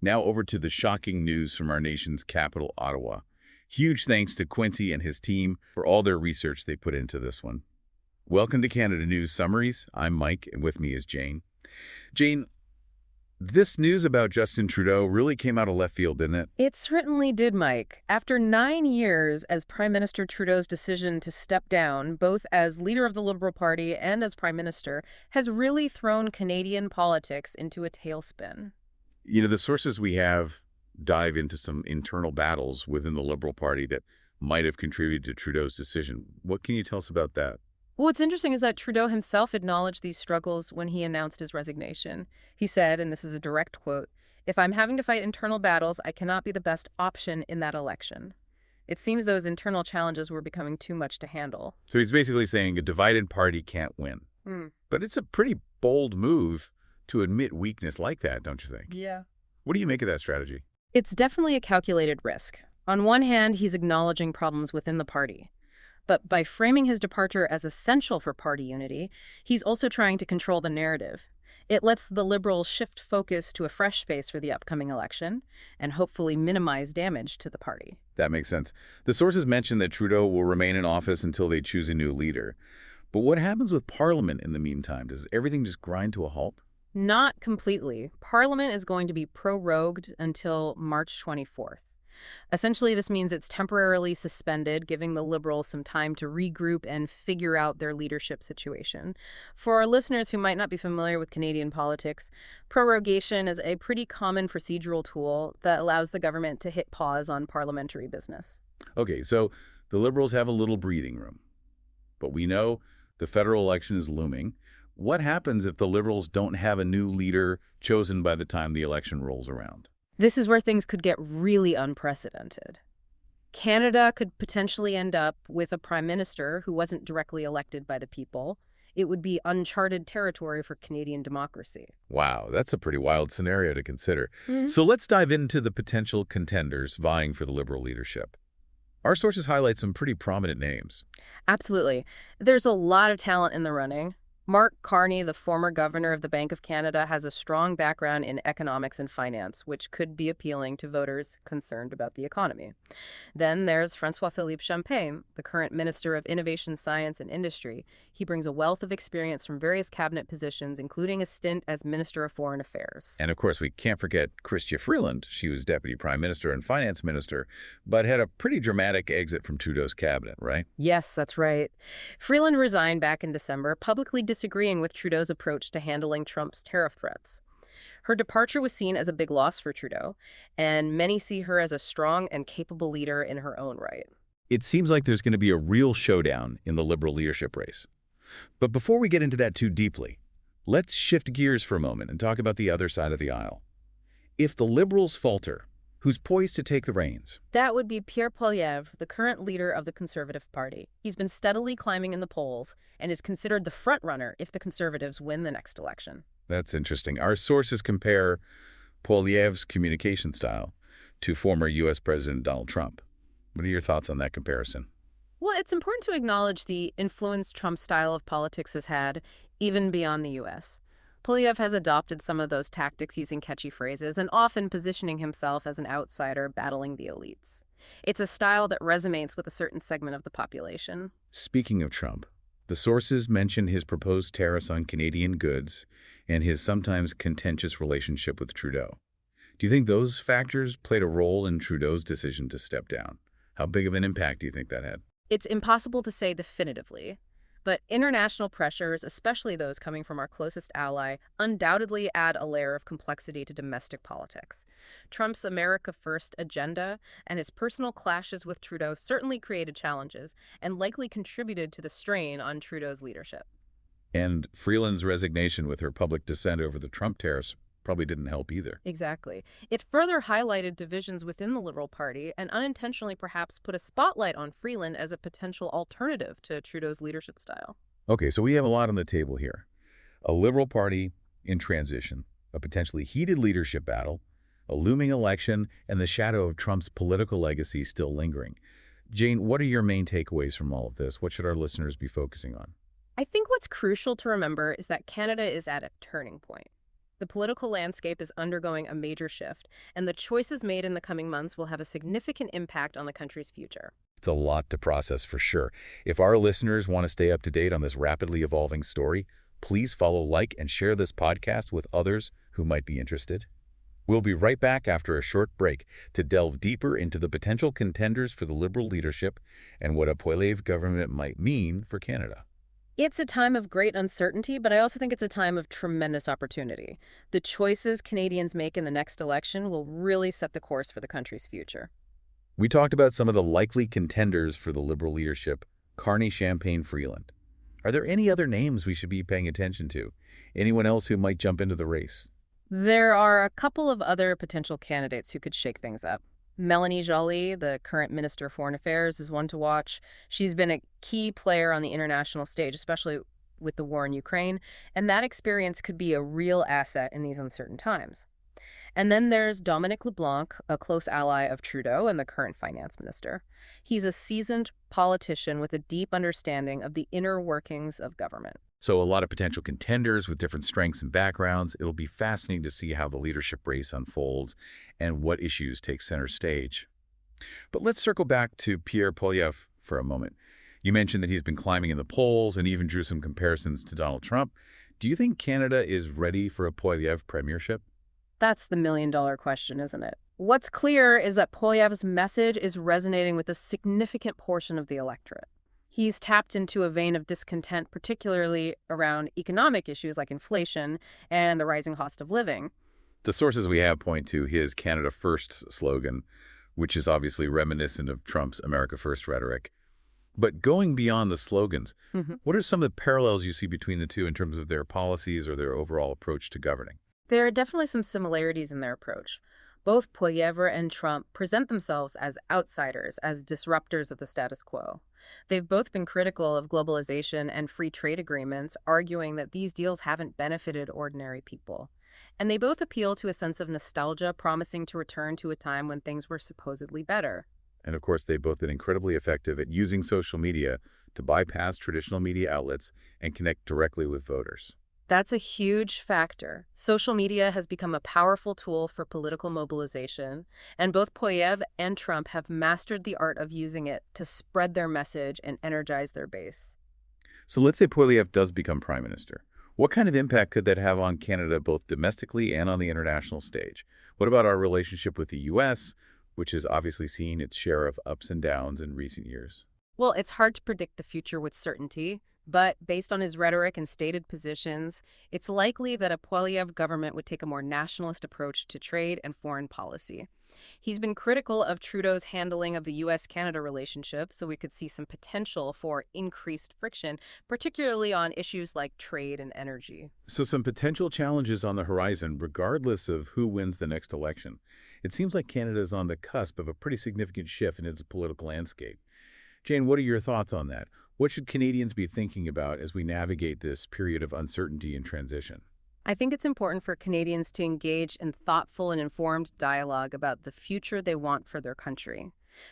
Now over to the shocking news from our nation's capital, Ottawa. Huge thanks to Quincy and his team for all their research they put into this one. Welcome to Canada News Summaries. I'm Mike, and with me is Jane. Jane, this news about Justin Trudeau really came out of left field, didn't it? It certainly did, Mike. After 9 years as Prime Minister Trudeau's decision to step down, both as leader of the Liberal Party and as Prime Minister, has really thrown Canadian politics into a tailspin. You know, the sources we have dive into some internal battles within the Liberal Party that might have contributed to Trudeau's decision. What can you tell us about that? Well, what's interesting is that Trudeau himself acknowledged these struggles when he announced his resignation. He said, and this is a direct quote, "If I'm having to fight internal battles, I cannot be the best option in that election." It seems those internal challenges were becoming too much to handle. So he's basically saying a divided party can't win. But it's a pretty bold move to admit weakness like that, don't you think? Yeah. What do you make of that strategy? It's definitely a calculated risk. On one hand, he's acknowledging problems within the party. But by framing his departure as essential for party unity, he's also trying to control the narrative. It lets the Liberals shift focus to a fresh face for the upcoming election and hopefully minimize damage to the party. That makes sense. The sources mention that Trudeau will remain in office until they choose a new leader. But what happens with Parliament in the meantime? Does everything just grind to a halt? Not completely. Parliament is going to be prorogued until March 24th. Essentially, this means it's temporarily suspended, giving the Liberals some time to regroup and figure out their leadership situation. For our listeners who might not be familiar with Canadian politics, prorogation is a pretty common procedural tool that allows the government to hit pause on parliamentary business. Okay, so the Liberals have a little breathing room. But we know the federal election is looming. What happens if the Liberals don't have a new leader chosen by the time the election rolls around? This is where things could get really unprecedented. Canada could potentially end up with a prime minister who wasn't directly elected by the people. It would be uncharted territory for Canadian democracy. Wow, that's a pretty wild scenario to consider. So let's dive into the potential contenders vying for the Liberal leadership. Our sources highlight some pretty prominent names. Absolutely. There's a lot of talent in the running. Mark Carney, the former governor of the Bank of Canada, has a strong background in economics and finance, which could be appealing to voters concerned about the economy. Then there's François-Philippe Champagne, the current Minister of Innovation, Science and Industry. He brings a wealth of experience from various cabinet positions, including a stint as Minister of Foreign Affairs. And of course, we can't forget Chrystia Freeland. She was Deputy Prime Minister and Finance Minister, but had a pretty dramatic exit from Trudeau's cabinet, right? Yes, that's right. Freeland resigned back in December, publicly disagreeing with Trudeau's approach to handling Trump's tariff threats. Her departure was seen as a big loss for Trudeau, and many see her as a strong and capable leader in her own right. It seems like there's going to be a real showdown in the Liberal leadership race. But before we get into that too deeply, let's shift gears for a moment and talk about the other side of the aisle. If the Liberals falter, who's poised to take the reins? That would be Pierre Poilievre, the current leader of the Conservative Party. He's been steadily climbing in the polls and is considered the frontrunner if the Conservatives win the next election. That's interesting. Our sources compare Poilievre's communication style to former U.S. President Donald Trump. What are your thoughts on that comparison? Well, it's important to acknowledge the influence Trump's style of politics has had, even beyond the U.S. Poilievre has adopted some of those tactics using catchy phrases and often positioning himself as an outsider battling the elites. It's a style that resonates with a certain segment of the population. Speaking of Trump, the sources mention his proposed tariffs on Canadian goods and his sometimes contentious relationship with Trudeau. Do you think those factors played a role in Trudeau's decision to step down? How big of an impact do you think that had? It's impossible to say definitively, but international pressures, especially those coming from our closest ally, undoubtedly add a layer of complexity to domestic politics. Trump's America First agenda and his personal clashes with Trudeau certainly created challenges and likely contributed to the strain on Trudeau's leadership. And Freeland's resignation with her public dissent over the Trump tariffs probably didn't help either. Exactly. It further highlighted divisions within the Liberal Party and unintentionally perhaps put a spotlight on Freeland as a potential alternative to Trudeau's leadership style. Okay, so we have a lot on the table here. A Liberal Party in transition, a potentially heated leadership battle, a looming election, and the shadow of Trump's political legacy still lingering. Jane, what are your main takeaways from all of this? What should our listeners be focusing on? I think what's crucial to remember is that Canada is at a turning point. The political landscape is undergoing a major shift, and the choices made in the coming months will have a significant impact on the country's future. It's a lot to process for sure. If our listeners want to stay up to date on this rapidly evolving story, please follow, like, and share this podcast with others who might be interested. We'll be right back after a short break to delve deeper into the potential contenders for the Liberal leadership and what a Poilievre government might mean for Canada. It's a time of great uncertainty, but I also think it's a time of tremendous opportunity. The choices Canadians make in the next election will really set the course for the country's future. We talked about some of the likely contenders for the Liberal leadership, Carney, Champagne, Freeland. Are there any other names we should be paying attention to? Anyone else who might jump into the race? There are a couple of other potential candidates who could shake things up. Melanie Joly, the current Minister of Foreign Affairs, is one to watch. She's been a key player on the international stage, especially with the war in Ukraine, and that experience could be a real asset in these uncertain times. And then there's Dominic LeBlanc, a close ally of Trudeau and the current finance minister. He's a seasoned politician with a deep understanding of the inner workings of government. So a lot of potential contenders with different strengths and backgrounds. It'll be fascinating to see how the leadership race unfolds and what issues take center stage. But let's circle back to Pierre Poilievre for a moment. You mentioned that he's been climbing in the polls and even drew some comparisons to Donald Trump. Do you think Canada is ready for a Poilievre premiership? That's the million-dollar question, isn't it? What's clear is that Poilievre's message is resonating with a significant portion of the electorate. He's tapped into a vein of discontent, particularly around economic issues like inflation and the rising cost of living. The sources we have point to his Canada First slogan, which is obviously reminiscent of Trump's America First rhetoric. But going beyond the slogans, what are some of the parallels you see between the two in terms of their policies or their overall approach to governing? There are definitely some similarities in their approach. Both Poilievre and Trump present themselves as outsiders, as disruptors of the status quo. They've both been critical of globalization and free trade agreements, arguing that these deals haven't benefited ordinary people. And they both appeal to a sense of nostalgia, promising to return to a time when things were supposedly better. And of course, they've both been incredibly effective at using social media to bypass traditional media outlets and connect directly with voters. That's a huge factor. Social media has become a powerful tool for political mobilization, and both Poilievre and Trump have mastered the art of using it to spread their message and energize their base. So let's say Poilievre does become Prime Minister. What kind of impact could that have on Canada, both domestically and on the international stage? What about our relationship with the U.S., which has obviously seen its share of ups and downs in recent years? Well, it's hard to predict the future with certainty, but based on his rhetoric and stated positions, it's likely that a Poilievre government would take a more nationalist approach to trade and foreign policy. He's been critical of Trudeau's handling of the U.S.-Canada relationship, so we could see some potential for increased friction, particularly on issues like trade and energy. So some potential challenges on the horizon, regardless of who wins the next election. It seems like Canada is on the cusp of a pretty significant shift in its political landscape. Jane, what are your thoughts on that? What should Canadians be thinking about as we navigate this period of uncertainty and transition? I think it's important for Canadians to engage in thoughtful and informed dialogue about the future they want for their country.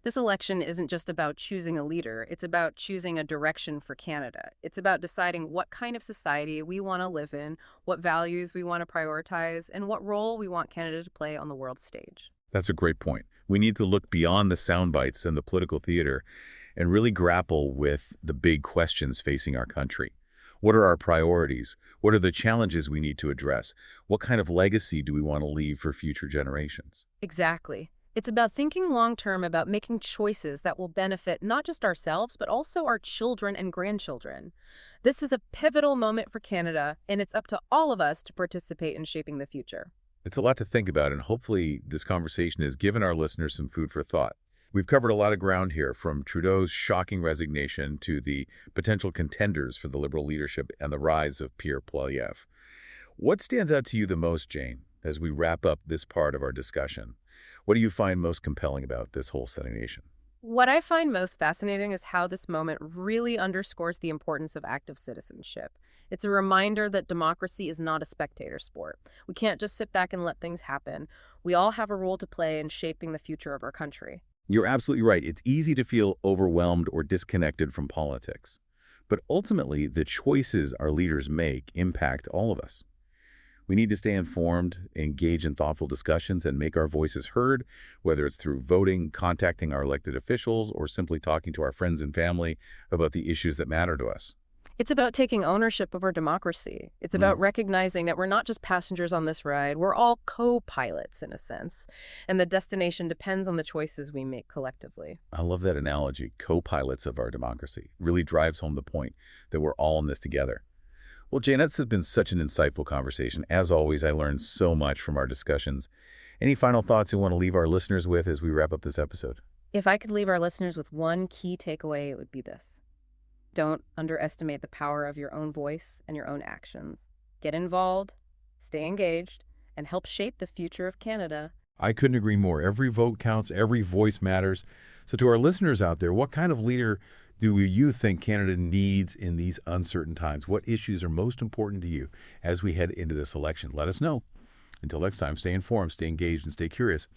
This election isn't just about choosing a leader, it's about choosing a direction for Canada. It's about deciding what kind of society we want to live in, what values we want to prioritize, and what role we want Canada to play on the world stage. That's a great point. We need to look beyond the sound bites and the political theater and really grapple with the big questions facing our country. What are our priorities? What are the challenges we need to address? What kind of legacy do we want to leave for future generations? Exactly. It's about thinking long-term, about making choices that will benefit not just ourselves, but also our children and grandchildren. This is a pivotal moment for Canada, and it's up to all of us to participate in shaping the future. It's a lot to think about, and hopefully this conversation has given our listeners some food for thought. We've covered a lot of ground here, from Trudeau's shocking resignation to the potential contenders for the Liberal leadership and the rise of Pierre Poilievre. What stands out to you the most, Jane, as we wrap up this part of our discussion? What do you find most compelling about this whole Resignation? What I find most fascinating is how this moment really underscores the importance of active citizenship. It's a reminder that democracy is not a spectator sport. We can't just sit back and let things happen. We all have a role to play in shaping the future of our country. You're absolutely right. It's easy to feel overwhelmed or disconnected from politics. But ultimately, the choices our leaders make impact all of us. We need to stay informed, engage in thoughtful discussions, and make our voices heard, whether it's through voting, contacting our elected officials, or simply talking to our friends and family about the issues that matter to us. It's about taking ownership of our democracy. It's about recognizing that we're not just passengers on this ride, we're all co-pilots in a sense, and the destination depends on the choices we make collectively. I love that analogy, co-pilots of our democracy. Really drives home the point that we're all in this together. Well, Jane, this has been such an insightful conversation. As always, I learned so much from our discussions. Any final thoughts you want to leave our listeners with as we wrap up this episode? If I could leave our listeners with one key takeaway, it would be this. Don't underestimate the power of your own voice and your own actions. Get involved, stay engaged, and help shape the future of Canada. I couldn't agree more. Every vote counts. Every voice matters. So to our listeners out there, what kind of leader do you think Canada needs in these uncertain times? What issues are most important to you as we head into this election? Let us know. Until next time, stay informed, stay engaged, and stay curious.